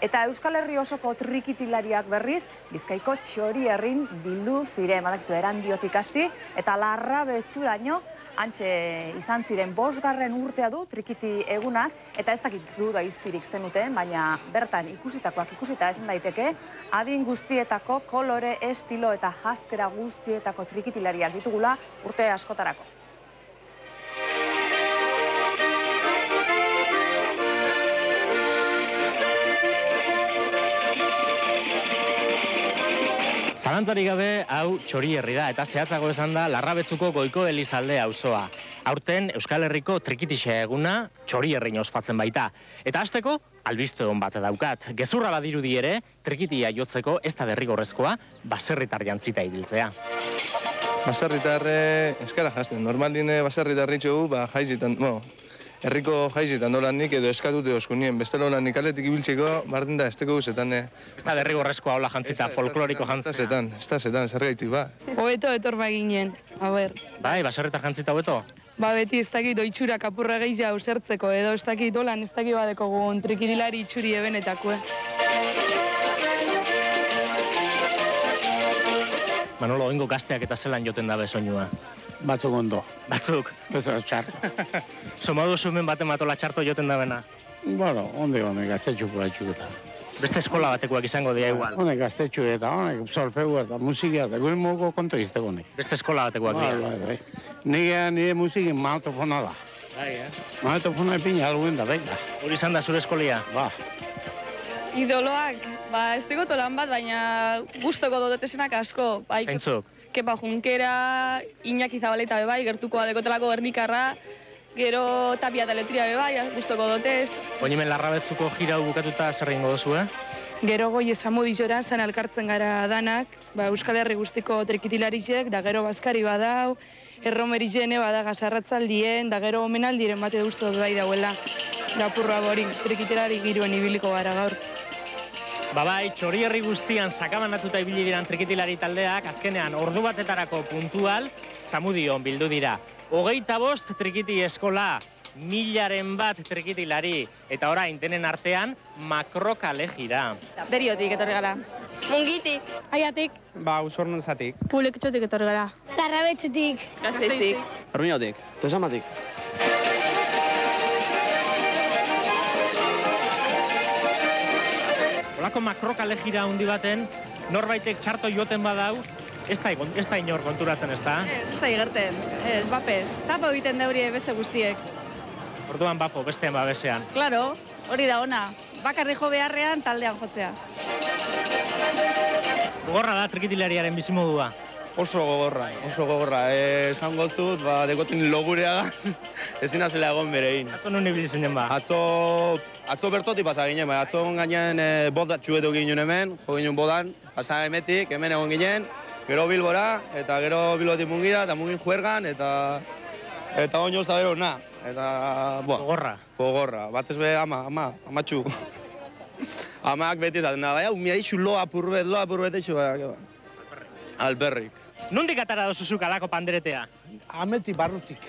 Eta Euskal Herri osoko trikitilariak berriz, Bizkaiko Txorierrin bildu ziren, badakizu Erandiotik hasi, eta Larrabetzuraino, hantxe izan ziren 5. urtea du trikiti egunak, eta ez dakit duda izpirik zenuten, baina bertan ikusitakoak ikusita esan daiteke, adin guztietako kolore, estilo eta jazkera guztietako trikitilariak ditugula urte askotarako. Zalantzarik gabe, hau Txorierri da, eta zehatzago esan da Larrabetzuko Goiko Elizalde auzoa. Aurten Euskal Herriko trikitixa eguna Txorierrin ospatzen baita. Eta hasteko, albiste on bat daukat. Gezurra badirudi ere, trikitia jotzeko ez da derrigorrezkoa, baserritar jantzita ibiltzea. Baserritar eskara jazten. Normaldine baserritar ritxugu, jaizitan, herriko jaizitan dolanik edo eskatute oskunien. Bestela olanik aletik ibiltzeko, martin da, esteko guzetan. Ez da derrigorrezkoa hola jantzita, folkloriko jantzita. Ez da zetan, zer gaitu, ba. Hobeto etorba ginen, Bai, baserritar jantzita hobeto? Beti ez dakit oitxurak apurra gehiago usertzeko, edo ez dakit dolan ez dakit badeko gun trikitilari itxuri ebenetako. Manolo, oingo gazteak eta zelan joten dabe soinua? Batzuk ondo. Batzuk? Bezo txarto. Somadu zumen baten matola txarto joten dabena? Bueno, onde gaztetxuko batxuketa. Beste eskola batekoak izango dira igual? Honek gaztetxu eta honek solfegu eta musika eta gure mogo konto izteko honek. Beste eskola batekoak dira? Bai. Nire musikin magnetofona da. Bai, Magnetofona epina alguen da, beka. Hori izan da zure eskolia? Ba. Idoloak, ez dikoto lan bat, baina gustoko dotesenak asko. Zeintzuk? Kepa Junkera, Iñaki Zabaleta bebai, gertuko adekotelako Gernikarra, gero Tapia eta Letria bebai, gustoko dotez. Oinimen Larrabetzuko jirau bukatuta zer egingo duzu, Gero goi esamudi joran, zan elkartzen gara danak, Euskal Herri guztiko trikitilarizek, da gero Baskari badau, Erromerizene bada gazarratzaldien, da gero omenaldiren bate duztu dut bai dauela. Lapurra borin, trikitilari giruen ibiliko gara gaur. Bai, Txorierri guztian sakabanatuta ibili diran trikitilari taldeak, azkenean ordu batetarako puntual, Zamudion bildu dira. 25 trikiti eskola, 1000 trikitilari, eta orain denen artean makrokale jira. Deriotik etorri gara. Mungitik. Aiatik. Usornonzatik. Publikutxotik etorri gara. Larrabetzutik. Gazteiztik. Arruinatik. Lezamatik. Olako makrokale jira handi baten, norbaitek txarto joten badau, ez da inor konturatzen, ez da? Ez da igerten, ez, bapez. Tapo egiten deuri beste guztiek. Orduan bapo, bestean babesean. Claro, hori da ona. Bakarri jo beharrean taldean jotzea. Gogorra da trikitilariaren bizimodua. Oso gogorra. Esan gotzut, dekotin logurea da, ezin azela egon berein. Atzo nun ibili zinen ba? Atzo bertotik pasa ginen, atzo gainean bodat txuetu ginen hemen, jo ginen bodan, pasa emetik, hemen egon ginen, gero Bilbora, eta gero Bilbotik mungira, eta mungin juergan, eta oinoz da bero, na. Eta, Gogorra. Batez be, amatxu. Amak beti esaten da, baina, umia ixu lo apurbet eixu, alperrik. Nondik atara dozuzuk alako panderetea? Ametik barrutik.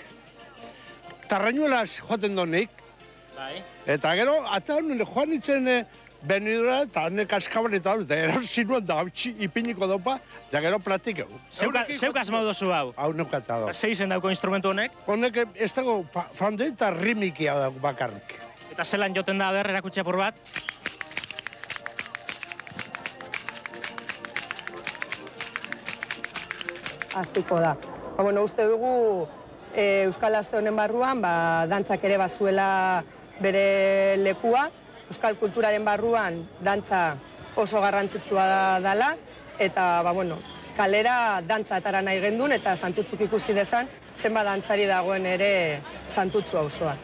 Tarrañuelas joten donik. Bai. Eta gero, eta nire joan nintzen benidura eta nek askaban eta hori, eta erosinuen da ipiniko dopa, eta gero platikeu. Zeuk asmau dozu hau? Hau neukata da. Zei izen dauko instrumentu honek? Honek ez dago fande eta rimikia da bakarrik. Eta zelan joten da ber erakutsi apur bat? Aztiko da. Uste dugu Euskal Aste honen barruan, dantzak ere bazuela bere lekua. Euskal kulturaren barruan dantza oso garrantzitsua dela. Eta, kalera dantza atara nahi gendun eta Santutzuk ikusi dezan, zenba dantzari dagoen ere Santutzu auzoan.